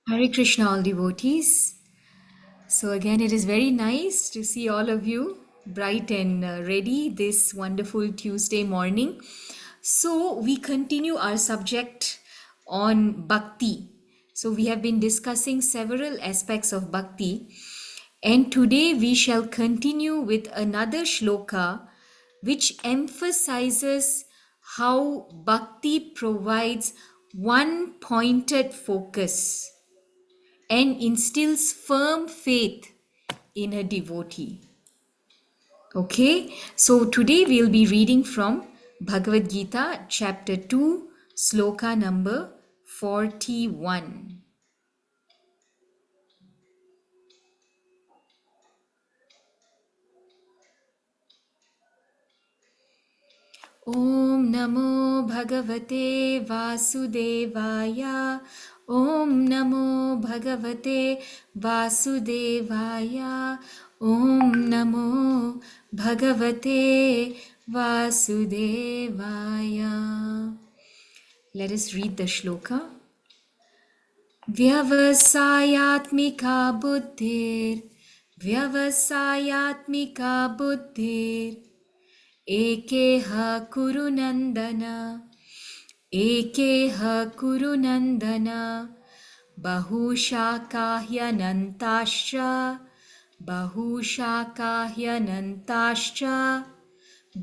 Hare Krishna, all devotees. So, again, it is very nice to see all of you bright and ready this wonderful Tuesday morning. So, we continue our subject on bhakti. So, we have been discussing several aspects of bhakti, and today we shall continue with another shloka which emphasizes how bhakti provides one pointed focus and instills firm faith in a devotee. Okay, so today we'll be reading from Bhagavad Gita, chapter 2, sloka number 41. Om Namo Bhagavate Vasudevaya. Om Namo Bhagavate Vasudevaya. Om Namo Bhagavate Vasudevaya. Let us read the shloka. Vyavasayatmika buddhir. Vyavasayatmika buddhir. एकेह कुरु नन्दन एकेह कुरु नन्दन बहुशाकाह्यनन्ताश्च बहुशाकाह्यनन्ताश्च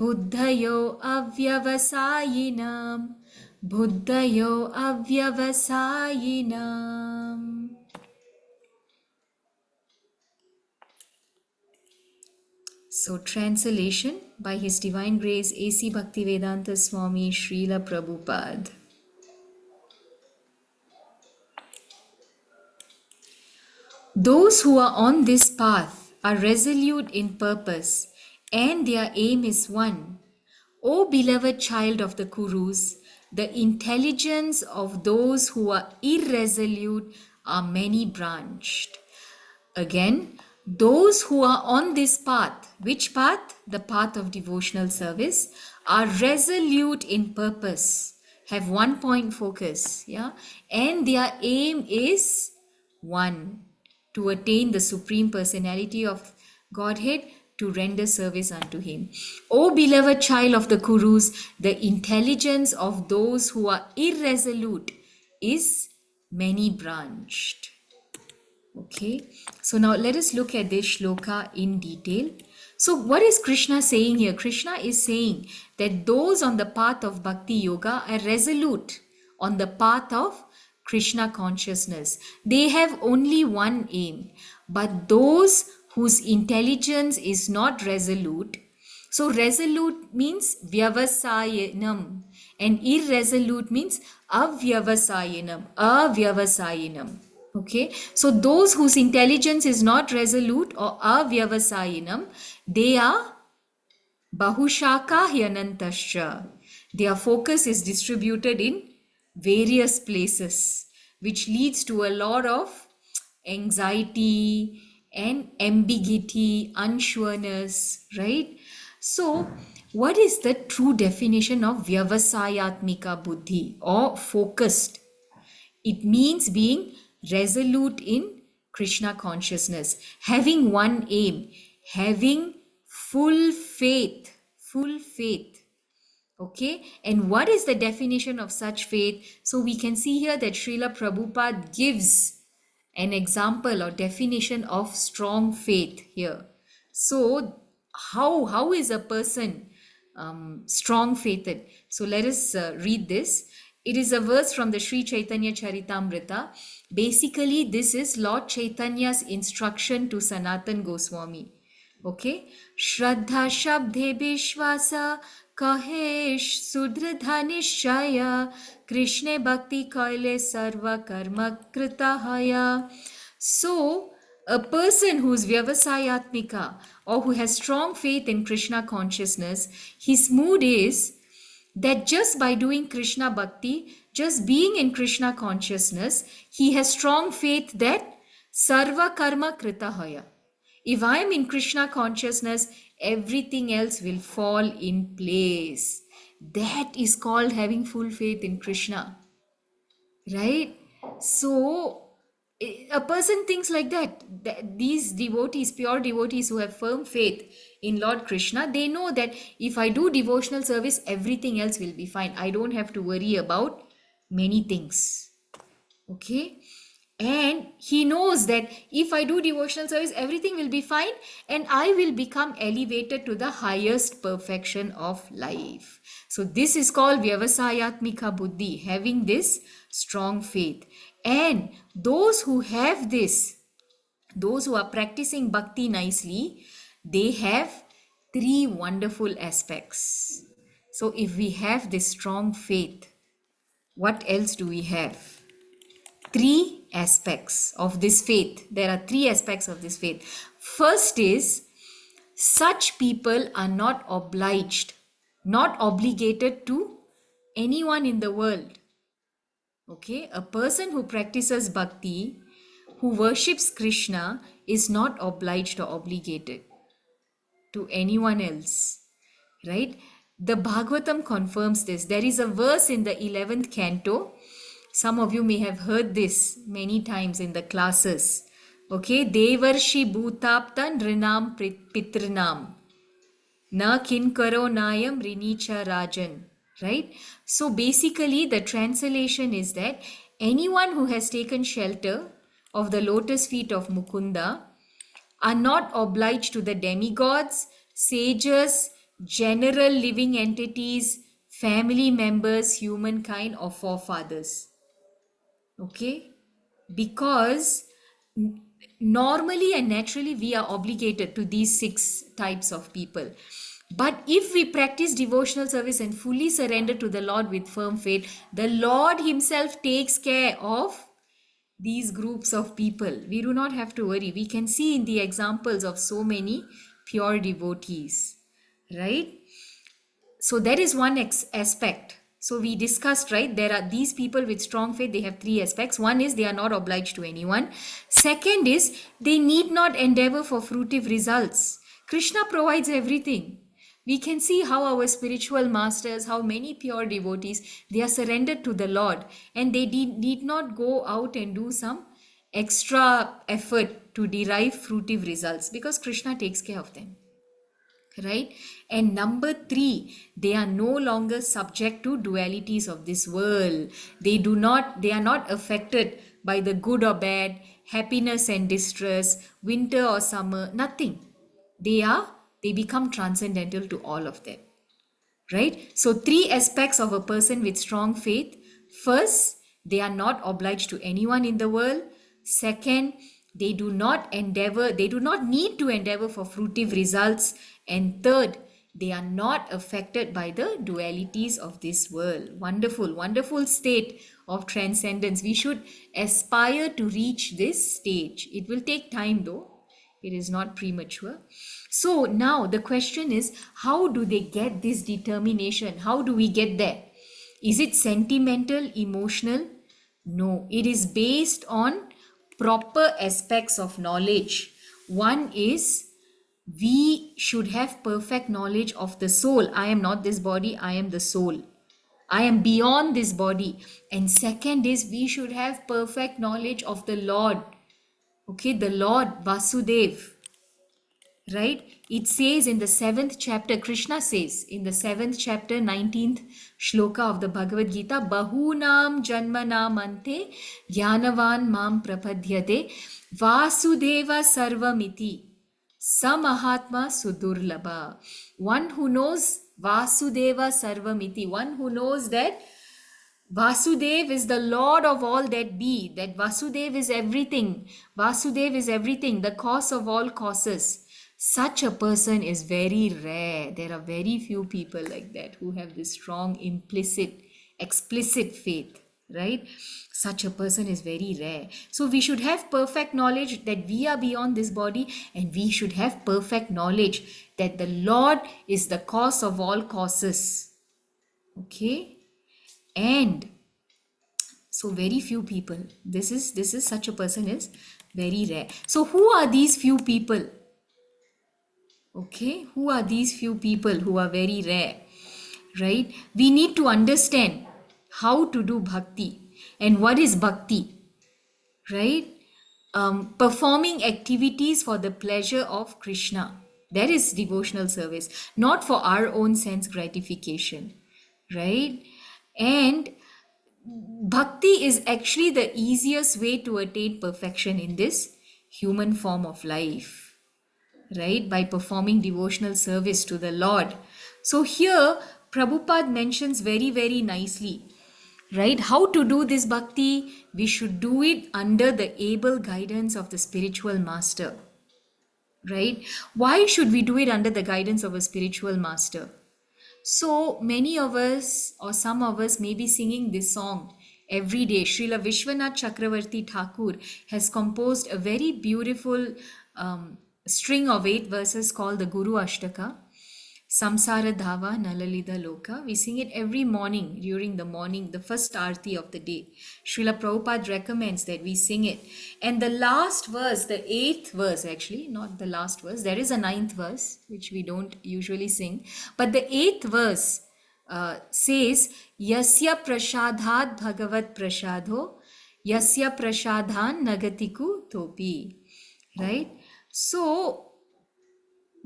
बुद्धयो अव्यवसायिनां बुद्धयो अव्यवसायिनाम्. So, translation by His Divine Grace A.C. Bhaktivedanta Swami Srila Prabhupada. Those who are on this path are resolute in purpose and their aim is one. O beloved child of the Kurus, the intelligence of those who are irresolute are many branched. Again, those who are on this path, which path? The path of devotional service, are resolute in purpose, have one point focus, yeah, and their aim is one, to attain the Supreme Personality of Godhead, to render service unto Him. O beloved child of the Kurus, the intelligence of those who are irresolute is many branched. Okay, so now let us look at this shloka in detail. So, what is Krishna saying here? Krishna is saying that those on the path of bhakti yoga are resolute on the path of Krishna consciousness. They have only one aim, but those whose intelligence is not resolute, so resolute means vyavasayanam and irresolute means avyavasayanam. Okay, so those whose intelligence is not resolute or avyavasayinam, they are bahushaka hyanantascha. Their focus is distributed in various places, which leads to a lot of anxiety and ambiguity, unsureness, right? So, what is the true definition of vyavasayatmika buddhi or focused? It means being resolute in Krishna consciousness, having one aim, having full faith, full faith. Okay, and what is the definition of such faith? So we can see here that Srila Prabhupada gives an example or definition of strong faith here. So, how is a person strong faithed? So, let us read this. It is a verse from the Sri Chaitanya Charitamrita. Basically, this is Lord Chaitanya's instruction to Sanatan Goswami. Okay, Shraddha Shabde Vishwasa Kahesh Sudridha Nishchaya Krishne Bhakti Kaile Sarva Karma Kritahaya. So, a person who's Vyavasayatmika or who has strong faith in Krishna consciousness, his mood is that just by doing Krishna Bhakti, just being in Krishna consciousness, he has strong faith that Sarva Karma Kritahaya. If I am in Krishna consciousness, everything else will fall in place. That is called having full faith in Krishna, right? So, A person thinks like that these devotees, pure devotees who have firm faith in Lord Krishna, they know that if I do devotional service, everything else will be fine. I don't have to worry about many things. Okay. And he knows that if I do devotional service, everything will be fine and I will become elevated to the highest perfection of life. So, this is called Vyavasayatmika Buddhi, having this strong faith. And those who have this, those who are practicing bhakti nicely, they have three wonderful aspects. So, if we have this strong faith, what else do we have? Three aspects of this faith. There are three aspects of this faith. First is, such people are not obliged, not obligated to anyone in the world. Okay, a person who practices bhakti, who worships Krishna, is not obliged or obligated to anyone else, right? The Bhagavatam confirms this. There is a verse in the 11th canto. Some of you may have heard this many times in the classes. Okay, Devarshi Bhutaptan Rinam Pitrinam Na Kinkaro Nayam Rinicha Rajan. Right? So basically, the translation is that anyone who has taken shelter of the lotus feet of Mukunda are not obliged to the demigods, sages, general living entities, family members, humankind, or forefathers. Okay, because normally and naturally we are obligated to these six types of people, but if we practice devotional service and fully surrender to the Lord with firm faith, the Lord himself takes care of these groups of people. We do not have to worry. We can see in the examples of so many pure devotees, right? So that is one aspect. So we discussed, right? There are these people with strong faith. They have three aspects. One is they are not obliged to anyone. Second is they need not endeavor for fruitive results. Krishna provides everything. We can see how our spiritual masters, how many pure devotees, they are surrendered to the Lord and they need not go out and do some extra effort to derive fruitive results because Krishna takes care of them. Right? And number three, they are no longer subject to dualities of this world. They are not affected by the good or bad, happiness and distress, winter or summer, nothing. They become transcendental to all of them. Right? So three aspects of a person with strong faith. First, they are not obliged to anyone in the world. Second, they do not need to endeavor for fruitive results. And third, they are not affected by the dualities of this world. Wonderful, wonderful state of transcendence. We should aspire to reach this stage. It will take time though. It is not premature. So now the question is, how do they get this determination? How do we get there? Is it sentimental, emotional? No, it is based on proper aspects of knowledge. One is we should have perfect knowledge of the soul. I am not this body, I am the soul. I am beyond this body. And second is we should have perfect knowledge of the Lord. Okay, the Lord Vasudev. Right? It says in the 7th chapter, Krishna says in the 7th chapter, 19th shloka of the Bhagavad Gita, Bahunam Janmanam Ante Jnanavan Mam Prapadhyate Vasudeva Sarvamiti Samahatma Sudurlabha. One who knows Vasudeva Sarvamiti, one who knows that Vasudev is the Lord of all that be, that Vasudev is everything. Vasudev is everything, the cause of all causes. Such a person is very rare. There are very few people like that who have this strong explicit faith, right? Such a person is very rare. So we should have perfect knowledge that we are beyond this body, and we should have perfect knowledge that the Lord is the cause of all causes. Okay? And so very few people. This is such a person is very rare. So who are these few people? Okay, who are these few people who are very rare? Right? We need to understand how to do bhakti and what is bhakti. Right? performing activities for the pleasure of Krishna. That is devotional service, not for our own sense gratification, right? And bhakti is actually the easiest way to attain perfection in this human form of life, right? By performing devotional service to the Lord. So here, Prabhupada mentions very, very nicely, right? How to do this bhakti? We should do it under the able guidance of the spiritual master, right? Why should we do it under the guidance of a spiritual master? So many of us, or some of us, may be singing this song every day. Srila Vishwanath Chakravarti Thakur has composed a very beautiful string of 8 verses called the Guru Ashtaka. Samsara Dhava Nalalida Loka. We sing it every morning during the morning, the first arti of the day. Srila Prabhupada recommends that we sing it. And the last verse, the 8th verse actually, not the last verse, there is a 9th verse which we don't usually sing, but the 8th verse says, Yasya prashadhat bhagavat prashadho, Yasya prashadhan nagatiku topi. Right? So,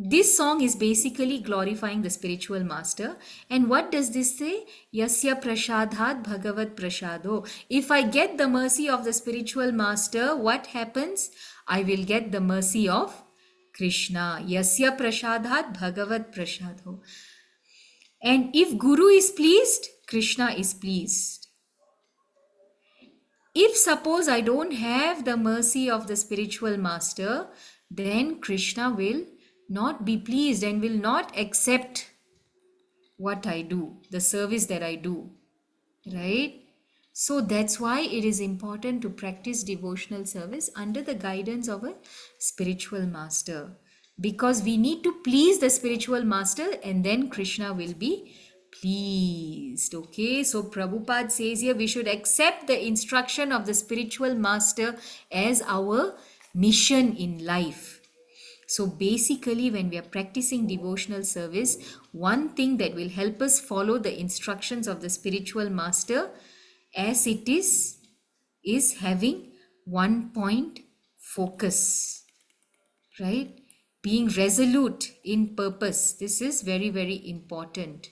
this song is basically glorifying the spiritual master. And what does this say? Yasya prashadhat bhagavat prashado. If I get the mercy of the spiritual master, what happens? I will get the mercy of Krishna. Yasya prashadhat bhagavat prashado. And if Guru is pleased, Krishna is pleased. If suppose I don't have the mercy of the spiritual master, then Krishna will not be pleased and will not accept what I do, the service that I do, right? So that's why it is important to practice devotional service under the guidance of a spiritual master, because we need to please the spiritual master and then Krishna will be pleased. Okay, so Prabhupada says here we should accept the instruction of the spiritual master as our mission in life. So basically, when we are practicing devotional service, one thing that will help us follow the instructions of the spiritual master as it is having one point focus, right? Being resolute in purpose. This is very, very important.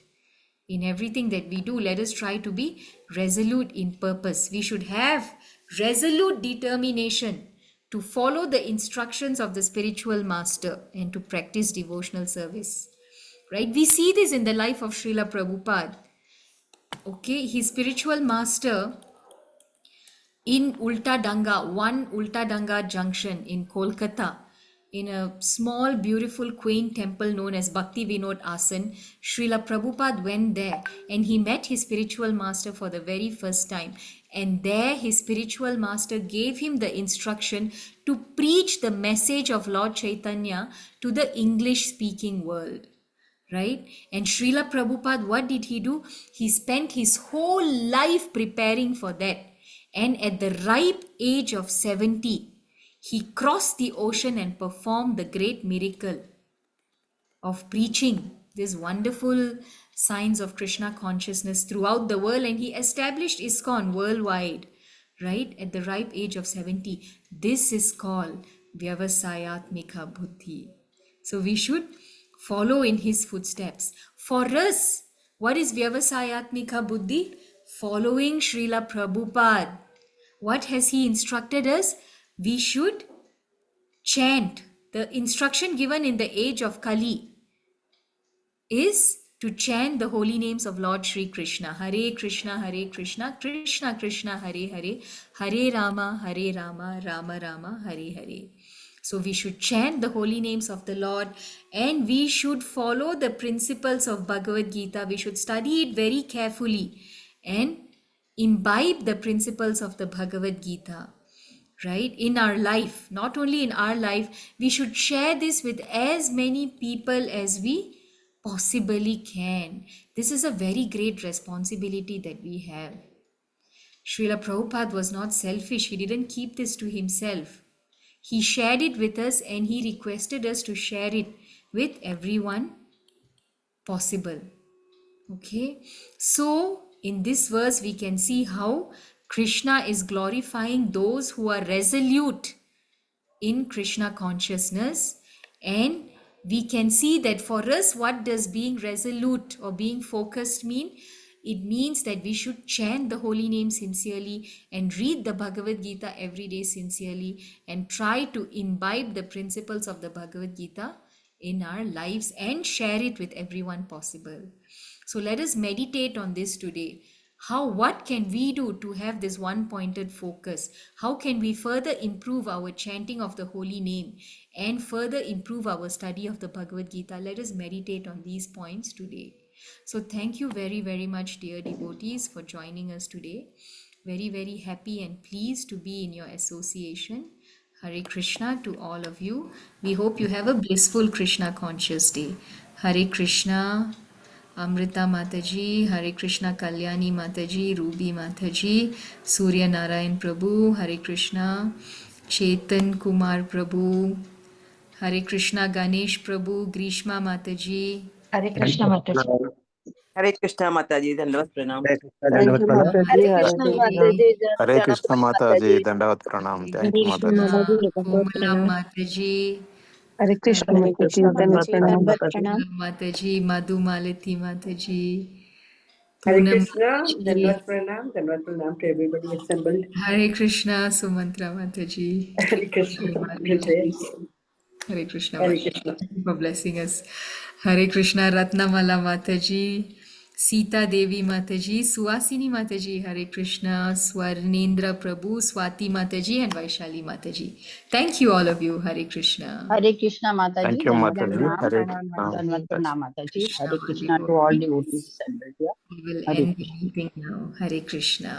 In everything that we do, let us try to be resolute in purpose. We should have resolute determination to follow the instructions of the spiritual master and to practice devotional service. Right? We see this in the life of Srila Prabhupada. Okay, his spiritual master in Ulta Danga, one Ulta Danga junction in Kolkata, in a small, beautiful, quaint temple known as Bhakti Vinod Asan, Srila Prabhupada went there and he met his spiritual master for the very first time. And there, his spiritual master gave him the instruction to preach the message of Lord Chaitanya to the English speaking world. Right? And Srila Prabhupada, what did he do? He spent his whole life preparing for that. And at the ripe age of 70, he crossed the ocean and performed the great miracle of preaching these wonderful signs of Krishna consciousness throughout the world. And he established ISKCON worldwide, right? At the ripe age of 70. This is called Vyavasayatmika Buddhi. So we should follow in his footsteps. For us, what is Vyavasayatmika Buddhi? Following Srila Prabhupada. What has he instructed us? We should chant. The instruction given in the age of Kali is to chant the holy names of Lord Sri Krishna. Hare Krishna, Krishna Krishna, Hare Hare, Hare Rama, Rama Rama, Hare Hare. So we should chant the holy names of the Lord and we should follow the principles of Bhagavad Gita. We should study it very carefully and imbibe the principles of the Bhagavad Gita, right? In our life, not only in our life, we should share this with as many people as we possibly can. This is a very great responsibility that we have. Srila Prabhupada was not selfish. He didn't keep this to himself. He shared it with us and he requested us to share it with everyone possible. Okay, so in this verse we can see how Krishna is glorifying those who are resolute in Krishna consciousness, and we can see that for us, what does being resolute or being focused mean? It means that we should chant the holy name sincerely and read the Bhagavad Gita every day sincerely and try to imbibe the principles of the Bhagavad Gita in our lives and share it with everyone possible. So let us meditate on this today. What can we do to have this one pointed focus? How can we further improve our chanting of the holy name and further improve our study of the Bhagavad Gita? Let us meditate on these points today. So thank you very, very much, dear devotees, for joining us today. Very, very happy and pleased to be in your association. Hare Krishna to all of you. We hope you have a blissful Krishna conscious day. Hare Krishna. Amrita Mataji, Hare Krishna Kalyani Mataji, Ruby Mataji, Surya Narayan Prabhu, Hare Krishna, Chetan Kumar Prabhu, Hare Krishna Ganesh Prabhu, Grishma Mataji, Hare Krishna Mataji. हरे कृष्णा माता जी धन्यवाद प्रणाम Thank you, Mataji. Hare Krishna Mataji. हरे कृष्ण माता जी दंडवत प्रणाम thank you माता जी Komala Mataji, Hare Krishna Hare Mataji. Krishna Dhanavad Mataji. pranam. Dandavat pranam. Mataji, Madhu Malati Mataji, Hare Poonam Krishna, Mataji, Dandavat Pranam to everybody assembled. Hare Krishna Sumantra Mataji, Hare Krishna, good day. Hare Krishna Hare Mataji. Krishna. Thank you for blessing us. Hare Krishna Ratnamala Mataji, Sita Devi Mataji, Suhasini Mataji, Hare Krishna, Swarnendra Prabhu, Swati Mataji, and Vaishali Mataji. Thank you all of you. Hare Krishna. Hare Krishna Mataji. Thank you Dandavat माता जी pranam. Hare Krishna Dandavat pranam Mataji. Krishna Hare Krishna to all devotees assembled here. We will Hare end the Krishna. meeting now. Hare Krishna.